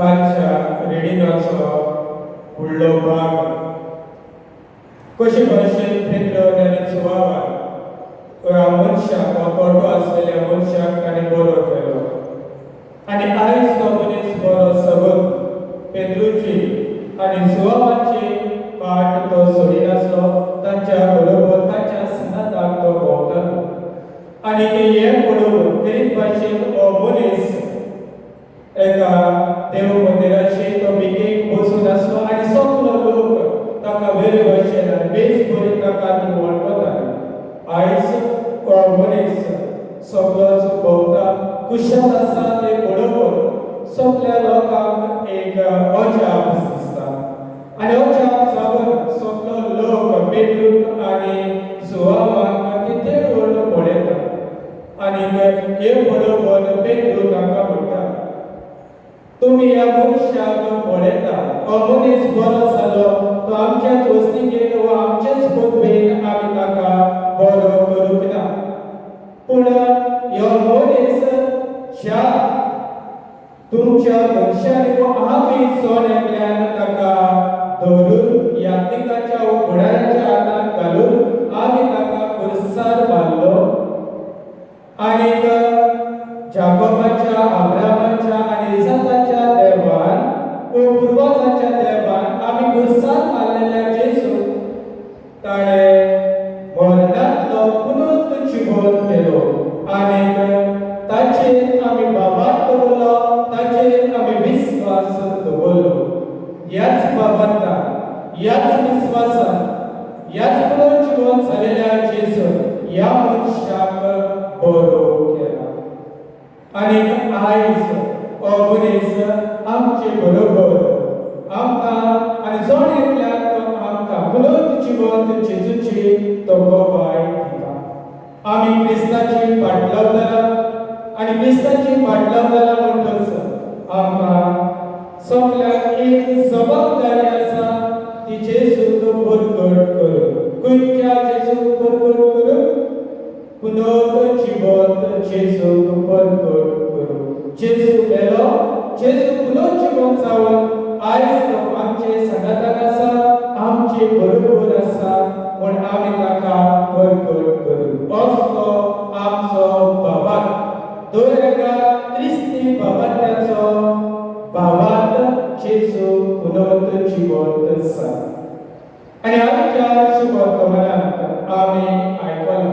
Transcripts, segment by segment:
खालच्या रिडिंगाचो फुडलो भाग कशे भाशेन पेद्रो ताणें सुवाळ्यात मनशाक वा खोटो आसलेल्या मनशाक ताणें बरो केलो आनी आयज तो मनीस बरो सबक पेद्रूची आनी सुवाळ्याची फाट तो सोडिनासलो तांच्या बरोबर तांच्या संगाताक तो भोंवतालो आनी हे पळोवन गरीब भाशेन हो मनीस एका देव मंदिराची तो भिकेक बसून आसलो आनी सगलो लोक ताका वेगळे भाशेन आनी बेस बरे प्रकारान वळखताले आयज हो मनीस सगळोच भोंवता कुशल आसा ते पळोवन सगळ्या लोकांक एक अजाप दिसता आनी अजाप जावन सगलो लोक पेद्रूक आनी सुवाळ्याक कितें व्हरून पळयता आनी हे पळोवन पेद्रू तांकां म्हणटा तुमी ह्या मनशाक पळयता हो मनीस बरो जालो तो आमच्याच वस्तिकेन वा आमच्याच पदवेन आमी ताका बरो करूंक ना पूण ह्यो मनीस ज्या तुमच्या मनशांनी वा आमी सोन्यातल्यान ताका धरून यात्रिकाच्या वा फुडाऱ्याच्या हातांत घालून आमी ताका खुर्सार बांदलो आनीक जाकोबाच्या अब्रामाच्या आनी इसाकाच्या देवान वा पुर्वजांच्या देवान आमी खुर्सार बांदलेल्या जेजू ताणें मरणांतलो पुनूत जिवंत केलो आनीक ताचेर आमी बाबात दवरलो ताचेर आमी विस्वास दवरलो ह्याच बाबांतान ह्याच विस्वासान ह्याच पुनूत जिवंत जालेल्या जेजू ह्या मनशाक बरो केला आनीक आयज हो मनीस आमचे बरोबर आमकां आनी जोड्यांतल्यान तो आमकां पुनूत जिवंत जेजूची तो गोवाय दिता आमी क्रिस्ताची फाट लावताला आनी क्रिस्ताची फाट लावताला म्हणटच आमकां सगळ्यांक एक जबाबदारी आसा ती जेजूक परगट करूंक खंयच्या जेजूक परगट करूंक पुनूत जिवंत जेजूक परगट करूंक जेजू मेलो जेजू पुनूत जिवंत जावन आयज तो आमचे संगाताक आसा आमचे बरोबर आसा म्हूण आमी ताका परगट करूं असलो आमचो बाबात दर एका क्रिस्ती बाबात्याचो बाबात जेजू पुनूत जिवंत आसा आनी आमच्या शुभ वर्तमानांत आमी आयकलां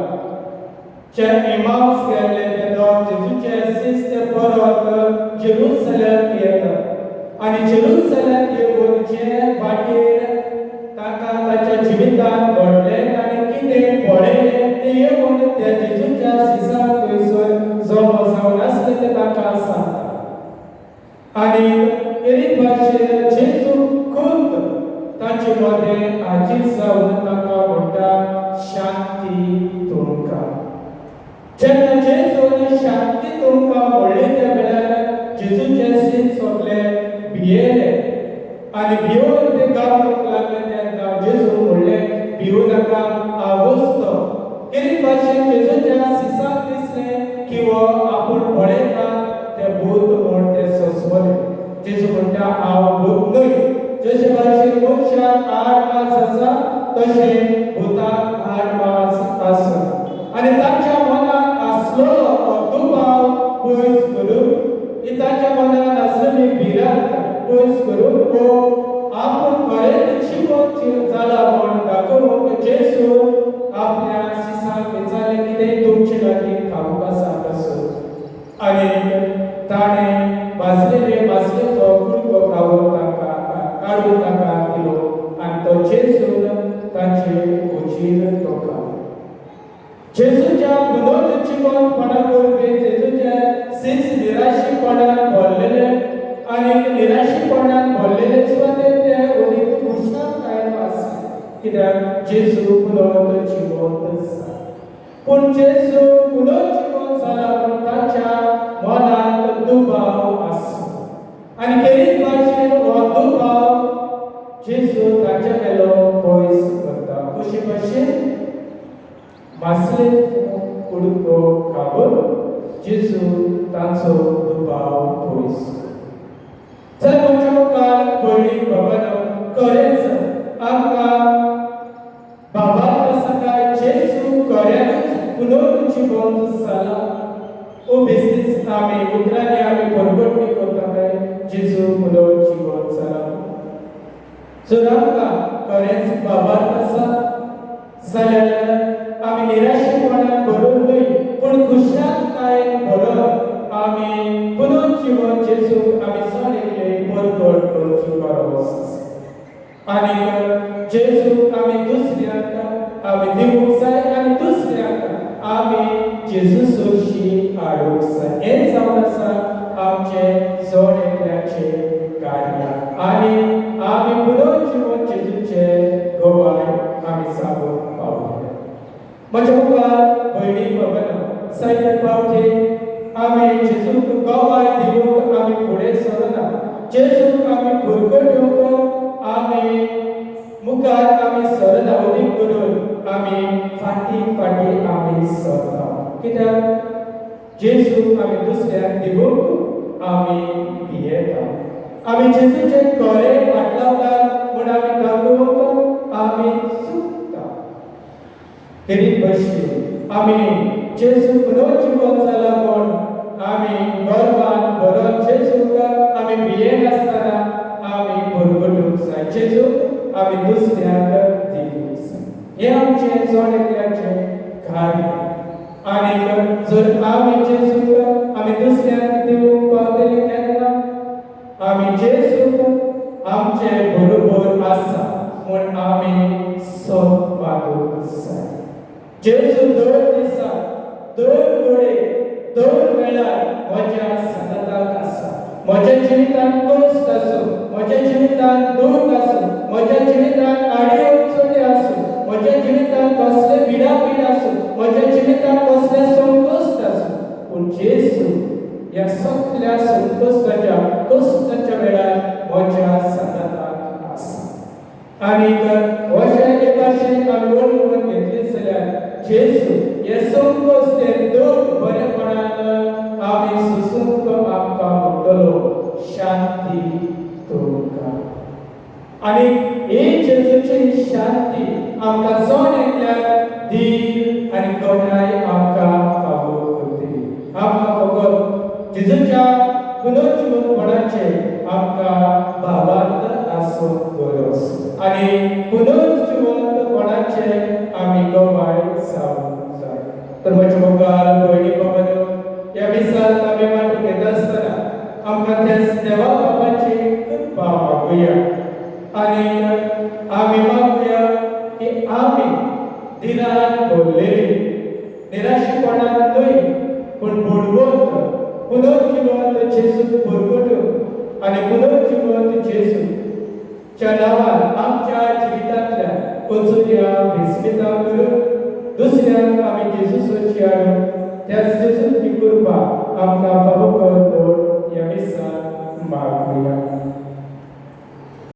जे इमाम्स गेल्ले ते दोन जेजूचे शिस्त परत जेरुसलेम येतात आनी जेरुसलेम येवन जे वाटेर ताका ताच्या जिवितांत घडलें आनी कितें पळयलें तें येवन त्या जेजूच्या शिसाक थंयसर जमा जावन आसले ते ताका सांगता आनी गरीब भाशेन जेजू खुद ताचे मदें आजीज जावन ताका म्हणटा शांती तुमकां जेन्ना जेजून शांती तुमकां म्हणली त्या वेळार जेजूचे शीत सोगले भियेले आनी भिवून ते गांवूंक लागले तेन्ना जेजू म्हणलें भिवू नाका हांव वचतो गरीब भाशेन जेजूच्या शिसाक दिसलें की हो आपूण पळयता ते भूत म्हूण ते सोंसवले जेजू म्हणटा हांव भूत न्हय जशे भाशेन मनशाक 8 मास आसा तशें भुताक 8 मास आसा आनी तांच्या मनांत आसलो दुबाव पयस करून तांच्या मनांत आसलेली भिरांत पयस करून तो आपूण खरेंच जिवंत जाला म्हूण दाखोवंक जेजू आपल्या शिसांक विचारलें कितें तुमचे लागीं खावंक आसा कसो आनी ताणें भाजलेचो कुडको खावून ताका काडून ताका दिलो आनी तो जेजून ताचे उजीर तो खालो जेजूच्या पुनूत जिवंतपणा वरवीं जेजूचे शीस निराशीपणान भरलेले आनी निराशीपणान भरलेले सुद्दां ते ओदीक खुशालकायेन आसा कित्याक जेजू पुनूत जिवंत आसा पूण जेजू पुनूत जिवंत जाला पूण ताच्या मनांत दुबाव आसा आनी गरीब भाशेन हो दुबाव जेजू ताचे वेलो पयस करता कशे भाशेन मासले कुडको खावन जेजू तांचो दुबाव पयस खरेंच आमकां बाबा सकाळ जेसू खऱ्यानूच पुनर्जीवन जाला ओ बेसीस आमी उतरांनी आमी परगटणी करता काय जेसू पुनर्जीवन जाला जर आमकां खरेंच बाबात आसा जाल्यार आमी निराशेपणान भरून न्हय पूण खुशालकायेन भरून आमी पुनर्जीवन जेसू आमी सगळे परगट करची गरज आसा आनी जेसू आमी दुसऱ्यांक आमी दिवूंक जाय आनी दुसऱ्यांक आमी जेसू सोशी हाडूंक जाय हें जावन आसा आमचें जण एकल्याचें कार्य आनी आमी पुनर्जीवन जेजूचें गोवाय आमी सांगूंक पावले म्हज्या मुखार भयणी भयण जायते फावटी आमी जेजूक गोवाय दिवूंक आमी फुडें सरना जेजूक आमी भुरगो आमी मुखार आमी सरना उदीक करून आमी फाटी आमी सरता कित्याक जेजूक आमी दुसऱ्याक दिवूंक आमी भियेता आमी जेजूचें खरें फाटलावतात म्हूण आमी दाखोवंक आमी चुकता तेरी भशेन आमी जेजू पुनर्जीवन जाला म्हूण आमी गर्वान भरून जेजूक आमी भियेनासतना आमी भरभरूंक जाय जेजूक आमी दुसऱ्याक दिवूंक जाय हें आमचें जण एकल्याचें कार्य आनी जर आमी जेजूक आमी दुसऱ्याक दिवूंक पावतलीं तेन्ना आमी जेजूक आमचे बरोबर आसा म्हूण आमी सोद मागूंक जाय जेजू दर दिसा दर घडये दर वेळार म्हज्या सतताक आसा म्हज्या जिवितांत कश्ट आसूं म्हज्या जिवितांत दूख आसूं म्हज्या जिवितांत आडीअडचणी आसूं म्हज्या जिवितांत कसले पिडापीड आसूं म्हज्या जिवितांत कसले संकश्ट आसूं पूण जेजू ह्या सगळ्या संकश्टाच्या कश्टाच्या वेळार म्हज्या सतताक आसा आनी अशे भाशेन आमी वळखून घेतली जाल्यार जेजू हे संकश्ट हे दूख बरेपणान आमी सुसूंक आमकां म्हणटलो शांती तुमकां आनी ही जेजूची शांती आमकां जण एकल्याक धीर आनी घटाय आमकां फावो करतली आमकां फकत जेजूच्या पुनर्जीवनपणाचे आमकां भावार्थ आसूंक गरज आनी पुनर्जीवनपणाचे आमी गोवाय जावंक जाय तर म्हज्या मुखार भयणी भयणो ह्या दिसाक आमी वांटो घेता आसतना आमकां त्या देवा बाबाची कृपा मागुया आनी आमी मागुया की आमी दिनान भरलेली निराशेपणान न्हय पूण बुडवंत पुनर्जीवंत जेजूक भरगटून आनी पुनर्जीवंत जेजूच्या नांवान आमच्या जिवितांतल्या अचुऱ्या विस्मितां करून दुसऱ्यांक आमी जेजू सोशी हाडून त्या जेजूची कृपा आमकां फावो कर ह्या दिसाक मागुया